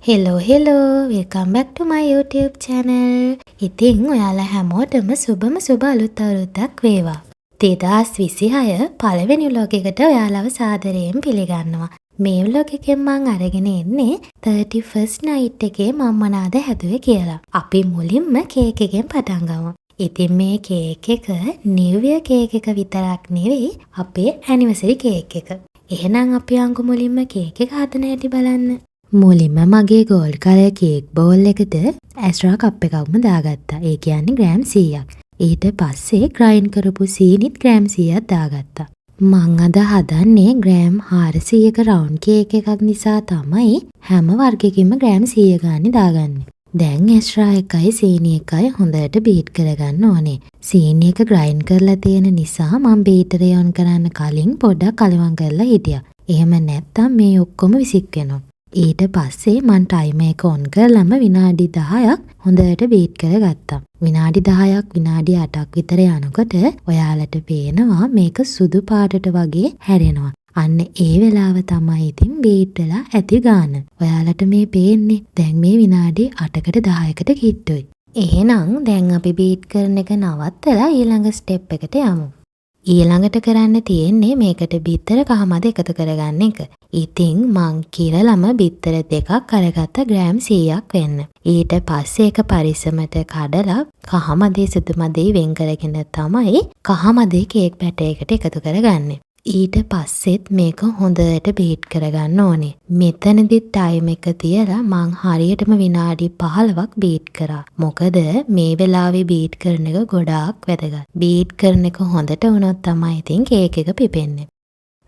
Hello welcome back ටු මයි YouTube channel. ඉතින් ඔයාලා හැමෝටම සුබ අලුත් අවුරුද්දක් වේවා. 2026 පළවෙනි vlog එකට ඔයාලව සාදරයෙන් පිළිගන්නවා. මේ vlog එකෙන් මම අරගෙන එන්නේ 31st night එකේ මම මොනවාද හැදුවේ කියලා. අපි මුලින්ම කේක් එකෙන් පටන් ගමු. ඉතින් මේ කේක් එක New Year කේක් එක විතරක් නෙවෙයි අපේ anniversary කේක් එක. එහෙනම් අපි අංගු මුලින්ම කේක් එක හදන හැටි බලන්න. මුලින්ම මගේ ගෝල්ඩ් කලර් කේක් බෝල් එකට ඇස්ට්‍රා කප් එකක්ම දාගත්තා. ඒ කියන්නේ ග්‍රෑම් 100ක්. ඊට පස්සේ ග්‍රයින්ඩ් කරපු සීනිත් ග්‍රෑම් 100ක් දාගත්තා. මං අද හදන්නේ ග්‍රෑම් 400ක රවුන්ඩ් කේක් එකක් නිසා තමයි හැම වර්ගයකින්ම ග්‍රෑම් 100 ගානේ දාගන්නේ. දැන් ඇස්ට්‍රා එකයි සීනි එකයි හොඳට බීට් කරගන්න ඕනේ. සීනි එක ග්‍රයින්ඩ් කරලා තියෙන නිසා මම බීටරේ ඔන් කරන්න කලින් පොඩ්ඩක් කලවම් කරලා හිටියා. එහෙම නැත්තම් මේ ඔක්කොම විසික් වෙනවා. ඊට පස්සේ මං ටයිමර් එක ඔන් කරලම විනාඩි 10ක් හොඳට බීට් කරගත්තා. විනාඩි 10ක් විනාඩි 8ක් විතර යනකොට ඔයාලට පේනවා මේක සුදු පාටට වගේ හැරෙනවා. අන්න ඒ වෙලාව තමයි ඉතින් බීට් වෙලා ඇති ගාන. ඔයාලට මේ පේන්නේ දැන් මේ විනාඩි 8කට 10කට කිට්ටුයි. එහෙනම් දැන් අපි බීට් කරන එක නවත්තලා ඊළඟ ස්ටෙප් එකට යමු. ඊළඟට කරන්න තියෙන්නේ මේකට බිත්තර කහමද එකතු කරගන්න එක. ඉතින් මං කිරලම බිත්තර දෙකක් අරගත්ත ග්‍රෑම් 100ක් වෙන්න. ඊට පස්සේ ඒක පරිස්සමට කඩලා කහමදේ සුදුමදේ වෙන් කරගෙන තමයි කහමදේ කේක් බැටරයකට එකතු කරගන්නේ. ඊට පස්සෙත් මේක හොඳට බීට් කරගන්න ඕනේ. මෙතනදි ටයිම් එක තියලා මං හරියටම විනාඩි 15ක් බීට් කරා. මොකද මේ වෙලාවේ බීට් කරන එක ගොඩාක් වැදගත්. බීට් කරන එක හොඳට වුණොත් තමයි ඉතින් කේක් එක පිපෙන්නේ.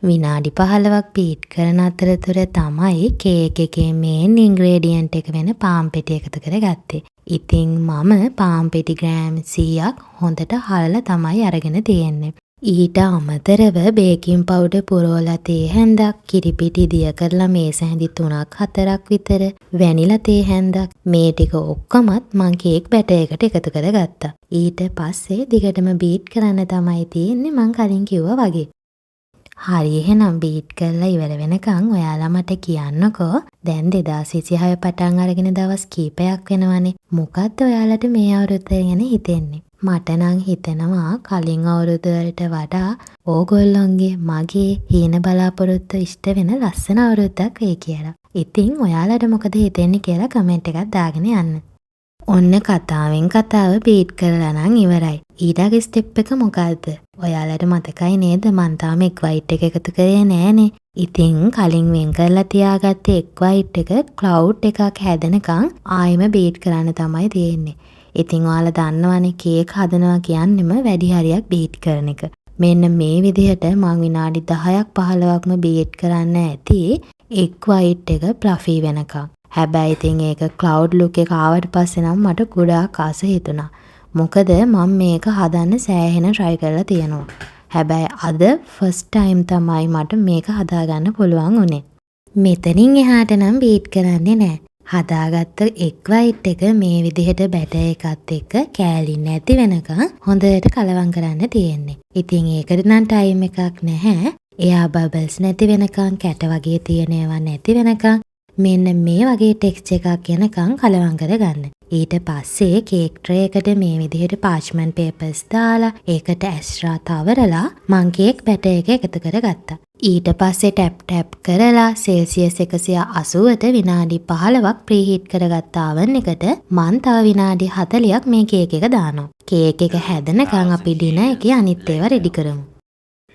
විනාඩි 15ක් බීට් කරන අතරතුර තමයි කේක් එකේ මේන් ඉන්ග්‍රේඩියන්ට් එක වෙන පාන් පෙටි එකතු කරගත්තේ. ඉතින් මම පාන් පෙටි ග්‍රෑම් 100ක් හොඳට හලලා තමයි අරගෙන තියෙන්නේ. ඊට අමතරව බේකින් පවුඩර් පුරවලා තේ හැන්දක්, කිරිපිටි දිය කරලා මේස හැඳි 3-4ක් විතර, වැනිලා තේ හැන්දක් මේ ටික ඔක්කොමත් මං කේක් බැටරයකට එකතු කරගත්තා. ඊට පස්සේ දිගටම බීට් කරන්න තමයි තියෙන්නේ මං කලින් කිව්වා වගේ. හරි එහෙනම් බීට් කරලා ඉවර වෙනකන් ඔයාලා මට කියන්නකෝ දැන් 2026 පටන් අරගෙන දවස් කීපයක් වෙනවනේ. මොකද්ද ඔයාලට මේ අවුරුද්ද ගැන හිතෙන්නේ? මට නම් හිතෙනවා කලින් අවුරුදු වලට වඩා ඕගොල්ලොන්ගේ මගේ හීන බලාපොරොත්තු ඉෂ්ට වෙන ලස්සන අවුරුද්දක් වෙයි කියලා. ඉතින් ඔයාලට මොකද හිතෙන්නේ කියලා කමෙන්ට් එකක් දාගෙන යන්න. ඔන්න කතාවෙන් කතාව බීට් කරලා නම් ඉවරයි. ඊළඟ ස්ටෙප් එක මොකද්ද? ඔයාලට මතකයි නේද මං තාම එක් වයිට් එක එකතු කරේ නෑනේ. ඉතින් කලින් වෙන් කරලා තියාගත්ත එක් වයිට් එක ක්ලවුඩ් එකක් හැදෙනකන් ආයෙම බීට් කරන්න තමයි තියෙන්නේ. ඉතින් ඔයාලා දන්නවනේ කේක් හදනවා කියන්නෙම වැඩි හරියක් බීට් කරන එක. මෙන්න මේ විදිහට මං විනාඩි 10ක් 15ක්ම බීට් කරන්න ඇති එක් වයිට් එක ෆ්ලෆි වෙනකන්. හැබැයි ඉතින් ඒක ක්ලවුඩ් ලුක් එක ආවට පස්සේ නම් මට ගොඩාක් ආස හිතුණා. මොකද මම මේක හදන්න සෑහෙන try කරලා තියෙනවා. හැබැයි අද first time තමයි මට මේක හදාගන්න පුළුවන් උනේ. මෙතනින් එහාට නම් බීට් කරන්නේ නැහැ. හදාගත්ත එක් වයිට් එක මේ විදිහට බැටර් එකත් එක්ක කෑලි නැති වෙනකන් හොඳට කලවම් කරන්න තියෙන්නේ. ඉතින් ඒකට නම් ටයිම් එකක් නැහැ. එයා බබල්ස් නැති වෙනකන් කැට වගේ තියෙන ඒවා නැති වෙනකන් මෙන්න මේ වගේ ටෙක්ස්චර් එකක් එනකන් කලවම් කරගන්න. ඊට පස්සේ කේක් ට්‍රේ එකට මේ විදිහට පාර්ච්මන්ට් පේපර්ස් දාලා ඒකට ඇස්ට්‍රා තවරලා මං කේක් බැටර් එක එකතු කරගත්තා. ඊට පස්සේ ටැප් කරලා සෙල්සියස් 180ට විනාඩි 15ක් ප්‍රීහීට් කරගත්ත oven එකට මං තව විනාඩි 40ක් මේ කේක් එක දානවා. කේක් එක හැදෙනකන් අපි ඩිනර් එකේ අනිත් ඒවා රෙඩි කරමු.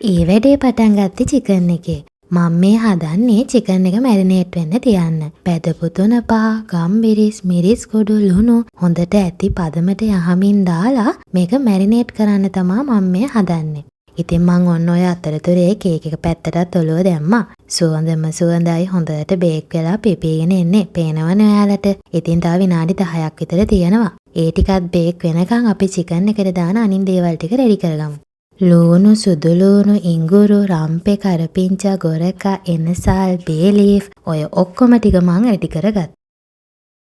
ඒ වැඩේ පටන් ගත්තේ චිකන් එකේ. මම මේ හදන්නේ චිකන් එක මැරිනේට් වෙන්න තියන්න. පැදපු තුන පහ, ගම්බිරිස්, මිරිස් කුඩු, ලුණු හොඳට ඇති පදමට යහමින් දාලා මේක මැරිනේට් කරන්න තමයි මම මේ හදන්නේ. ඉතින් මං ඔන්න ඔය අතරතුරේ කේක් එක පැත්තටත් ඔලුව දැම්මා. සුවඳම සුවඳයි හොඳට බේක් වෙලා පිපිගෙන එන්නේ. පේනවනේ ඔයාලට. ඉතින් තව විනාඩි 10ක් විතර තියෙනවා. ඒ ටිකත් බේක් වෙනකන් අපි චිකන් එකට දාන අනිත් දේවල් ටික රෙඩි කරගමු. ලූණු, සුදු ලූණු, ඉඟුරු, රම්පේ, කරපිංචා, ගොරකා, එනසල්, බේ ලීෆ් ඔය ඔක්කොම ටික මං රෙඩි කරගත්තා.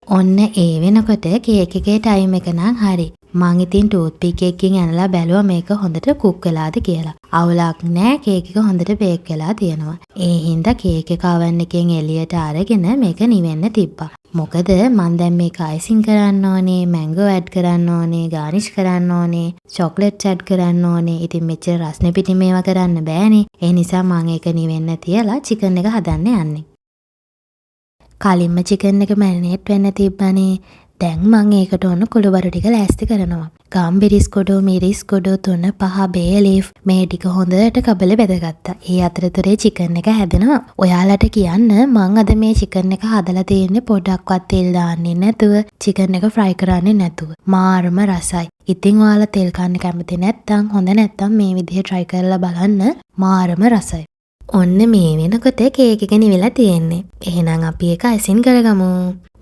ඔන්න ඒ වෙනකොට කේක් එකේ ටයිම් එක නම් හරි. මං ඉතින් ටූත්පික් එකකින් ඇනලා බැලුවා මේක හොඳට කුක් වෙලාද කියලා. අවුලක් නෑ, කේක් එක හොඳට බේක් වෙලා තියෙනවා. ඒ හින්දා කේක් එක oven එකෙන් එළියට අරගෙන මේක නිවෙන්න තිබ්බා. මොකද මං දැන් මේක අයිසිං කරන්න ඕනේ, මැංගෝ ඇඩ් කරන්න ඕනේ, ගානිෂ් කරන්න ඕනේ, චොක්ලට්ස් ඇඩ් කරන්න ඕනේ. ඉතින් මෙච්චර රස්නේ පිටින් මේවා කරන්න බෑනේ. ඒ නිසා මං ඒක නිවෙන්න තියලා චිකන් එක හදන්න යන්නේ. කලින්ම චිකන් එක මැරිනේට් වෙන්න තිබ්බනේ. දැන් මං ඒකට ඕන කුළුබරු ටික ලෑස්ති කරනවා. ගම්බිරිස් කොඩු, මිරිස් කොඩු 3-5 බේ ලීෆ් මේ ටික හොඳට කබල බෙදගත්තා. ඒ අතරතුරේ චිකන් එක හැදෙනවා. ඔයාලට කියන්න මං අද මේ චිකන් එක හදලා තියෙන්නේ පොඩක්වත් තෙල් දාන්නේ නැතුව, චිකන් එක ෆ්‍රයි කරන්නේ නැතුව. මාරම රසයි. ඉතින් ඔයාලා තෙල් කන්න කැමති නැත්නම්, හොඳ නැත්නම් මේ විදිහ try කරලා බලන්න. මාරම රසයි. ඔන්න මේ වෙනකොට කේක් එක නිවිලා තියෙන්නේ. එහෙනම් අපි ඒක අයිසින් කරගමු.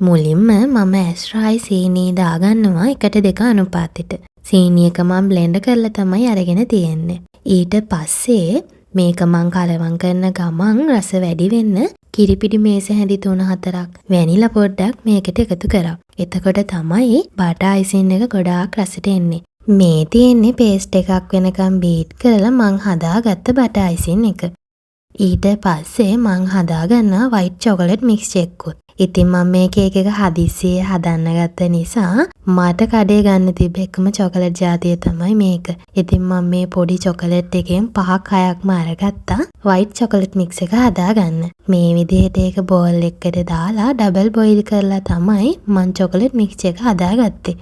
මුලින්ම මම ඇස්ට්‍රායි සීනි දාගන්නවා 1:2 අනුපාතෙට. සීනි එක මම බ්ලෙන්ඩ් කරලා තමයි අරගෙන තියෙන්නේ. ඊට පස්සේ මේක මං කලවම් කරන ගමන් රස වැඩි වෙන්න කිරිපිටි මේස හැඳි 3-4ක් වැනිලා පොඩ්ඩක් මේකට එකතු කරා. එතකොට තමයි බටර් අයිසින් එක ගොඩාක් රසට එන්නේ. මේ තියෙන්නේ පේස්ට් එකක් වෙනකම් බීට් කරලා මං හදාගත්ත බටර් අයිසින් එක. ඊට පස්සේ මං හදාගන්නා white chocolate mixture එකකුත්. ඉතින් මම මේ කේක් එක හදිස්සියේ හදන්න ගත්ත නිසා මට කඩේ ගන්න තිබ්බ එකම චොකලට් ජාතිය තමයි මේක. ඉතින් මම මේ පොඩි චොකලට් එකෙන් 5-6ක්ම අරගත්තා white chocolate mix එක හදාගන්න. මේ විදිහට ඒක බෝල් එකකට දාලා ඩබල් බොයිල් කරලා තමයි මං chocolate mix එක හදාගත්තේ.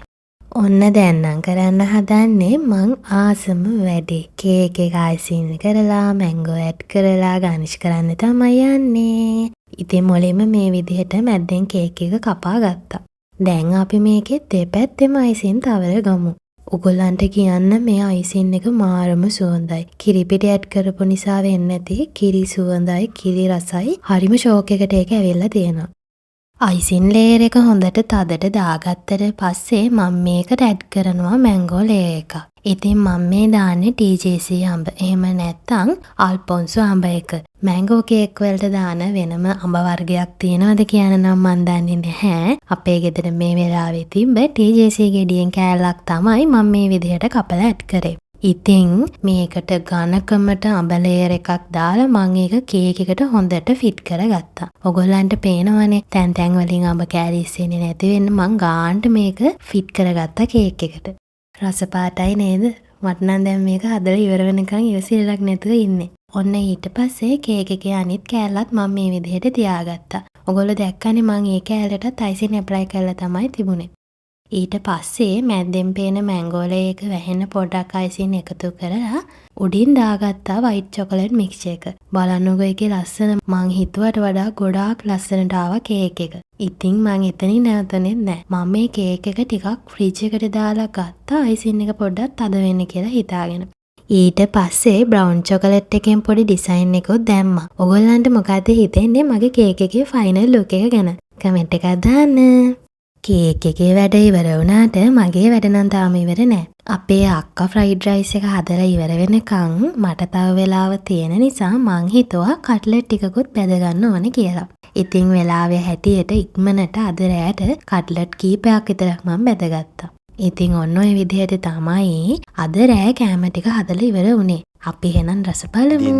ඔන්න දැන් නම් කරන්න හදන්නේ මං ආසම වැඩේ. කේක් එක අයිසින් කරලා මැංගෝ ඇඩ් කරලා ගානිෂ් කරන්න තමයි යන්නේ. ඉතින් මුලින්ම මේ විදිහට මැද්දෙන් කේක් එක කපා ගත්තා. දැන් අපි මේකේ දෙපැත්තෙම අයිසින් තවර ගමු. ඔයගොල්ලන්ට කියන්න මේ අයිසින් එක මාරම සුවඳයි. කිරිපිටි ඇඩ් කරපු නිසා වෙන්නේ නැති කිරි සුවඳයි, කිරි රසයි. හරිම ෂෝක් එකට ඒක ඇවිල්ලා තියෙනවා. අයිසින් ලේයර් එක හොඳට තදට දාගත්තට පස්සේ මම මේකට ඇඩ් කරනවා මැංගෝ ලේයර් එක. ඉතින් මම මේ දාන්නේ TGC අඹ. එහෙම නැත්නම් අල්පොන්සෝ අඹ එක. මැංගෝ කේක් වලට දාන වෙනම අඹ වර්ගයක් තියෙනවද කියන නම් මන් දන්නේ නැහැ. අපේ ගෙදර මේ වෙලාවේ තිබ්බ TGC ගෙඩියෙන් කෑල්ලක් තමයි මම මේ විදිහට කපලා ඇඩ් කරේ. ඉතින් මේකට ඝනකමට අඹ ලේයර් එකක් දාලා මම ඒක කේක් එකට හොඳට ෆිට කරගත්තා. ඔයගොල්ලන්ට පේනවනේ තැන් තැන් වලින් අඹ කෑලි ඉස්සෙන්නේ නැති වෙන්න මම ගාන්ට මේක ෆිට කරගත්තා කේක් එකට. රස පාටයි නේද? මට නම් දැන් මේක හදලා ඉවර වෙනකන් ඉවසිල්ලක් නැතුව ඉන්නේ. ඔන්න ඊට පස්සේ කේක් එකේ අනිත් කෑල්ලත් මම මේ විදිහට තියාගත්තා. ඔයගොල්ලෝ දැක්කනේ මම ඒ කෑල්ලටත් අයිසින් ඇප්ලයි කරලා තමයි තිබුණේ. ඊට පස්සේ මැද්දෙන් පේන මැංගෝ ලේයර් එක වැහෙන්න පොඩ්ඩක් අයිසින් එකතු කරලා උඩින් දාගත්තා white chocolate mixture එක. බලන්නකෝ ඒකේ ලස්සන මං හිතුවට වඩා ගොඩාක් ලස්සනට ආවා කේක් එක. ඉතින් මං එතනින් නැවතුනේ නැහැ. මම මේ කේක් එක ටිකක් ෆ්‍රිජ් එකට දාලා ගත්තා අයිසින් එක පොඩ්ඩක් තද වෙන්න කියලා හිතාගෙන. ඊට පස්සේ බ්‍රවුන් චොකලට් එකෙන් පොඩි ඩිසයින් එකක් දැම්මා. ඔයගොල්ලන්ට මොකද හිතෙන්නේ මගේ කේක් එකේ ෆයිනල් ලුක් එක ගැන? කමෙන්ට් එකක් දාන්න. කේක් එකේ වැඩ ඉවර වුණාට මගේ වැඩ නම් තාම ඉවර නෑ. අපේ අක්කා ෆ්‍රයිඩ් රයිස් එක හදලා ඉවර වෙනකන් මට තව වෙලාව තියෙන නිසා මං හිතුවා කට්ලට් ටිකකුත් බෙද ගන්න ඕනේ කියලා. ඉතින් වෙලාවේ හැටියට ඉක්මනට අද රෑට කට්ලට් කීපයක් විතරක් මම බෙදගත්තා. ඉතින් ඔන්න ඔය විදිහට තමයි අද රෑ කෑම ටික හදලා ඉවර වුණේ. අපි එහෙනම් රස බලමු.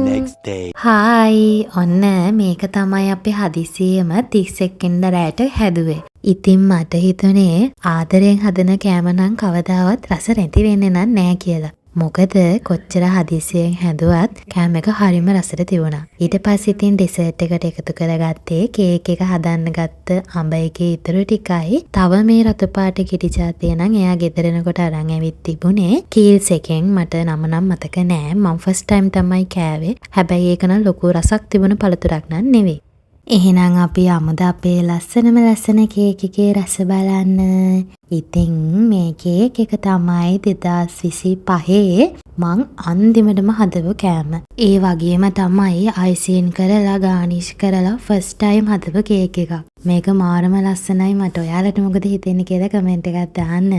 හායි ඔන්න මේක තමයි අපි හදිසියෙම 30 සෙකන්ඩ් රෑට හැදුවේ. ඉතින් මට හිතුනේ ආදරෙන් හදන කෑම නම් කවදාවත් රස නැති වෙන්නේ නෑ කියලා. මොකද කොච්චර හදිසියෙන් හැදුවත් කෑම එක හරිම රසට තිබුණා. ඊට පස්සේ ඉතින් ඩෙසර්ට් එකට එකතු කරගත්තේ කේක් එක හදන්න ගත්ත අඹ එකේ ඉතුරු ටිකයි. තව මේ රතු පාට කිරි ජාතිය නම් එයා ගෙදරනකොට අරන් ඇවිත් තිබුණේ. කීල්ස් එකෙන් මට නම නම් මතක නෑ. මම ෆස්ට් ටයිම් තමයි කෑවේ. හැබැයි ඒක නම් ලොකු රසක් තිබුණ පළතුරක් නන් නෙවෙයි. එහෙනම් අපි යමුද අපේ ලස්සනම ලස්සන කේක් එකේ රස බලන්න. ඉතින් මේ කේක් එක තමයි 2025 මං අන්තිමටම හදපු කෑම. ඒ වගේම තමයි අයිසින් කරලා ගානිෂ් කරලා ෆස්ට් ටයිම් හදපු කේක් එකක්. මේක මාරම ලස්සනයි. මට ඔයාලට මොකද හිතෙන්නේ කියලා කමෙන්ට් එකක් දාන්න.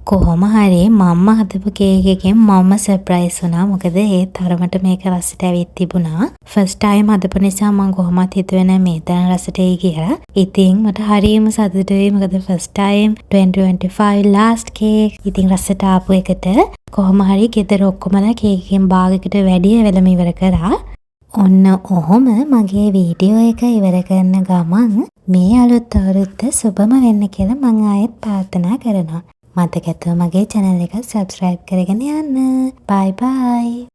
කොහොම හරි මම්ම හදපු කේක් එකෙන් මම්ම සර්ප්‍රයිස් වුණා. මොකද ඒ තරමට මේක රසට ඇවිත් තිබුණා. ෆස්ට් ටයිම් හදපු නිසා මම කොහොමත් හිතුවේ නෑ මේ තරම් රසට එයි කියලා. ඉතින් මට හරියම සතුටුයි. මොකද ෆස්ට් ටයිම් 2025 ලාස්ට් කේක්. ඉතින් රසට ආපු එකට කොහොම හරි ගෙදර ඔක්කොමලා කේක් එකෙන් භාගයකට වැඩි වෙලම ඉවර කරා. ඔන්න ඔහොම මගේ වීඩියෝ එක ඉවර කරන ගමන් මේ අලුත් අවුරුද්ද සුබම වෙන්න කියලා මම ආයෙත් ප්‍රාර්ථනා කරනවා. මතකද මගේ channel එක subscribe කරගෙන යන්න. bye bye.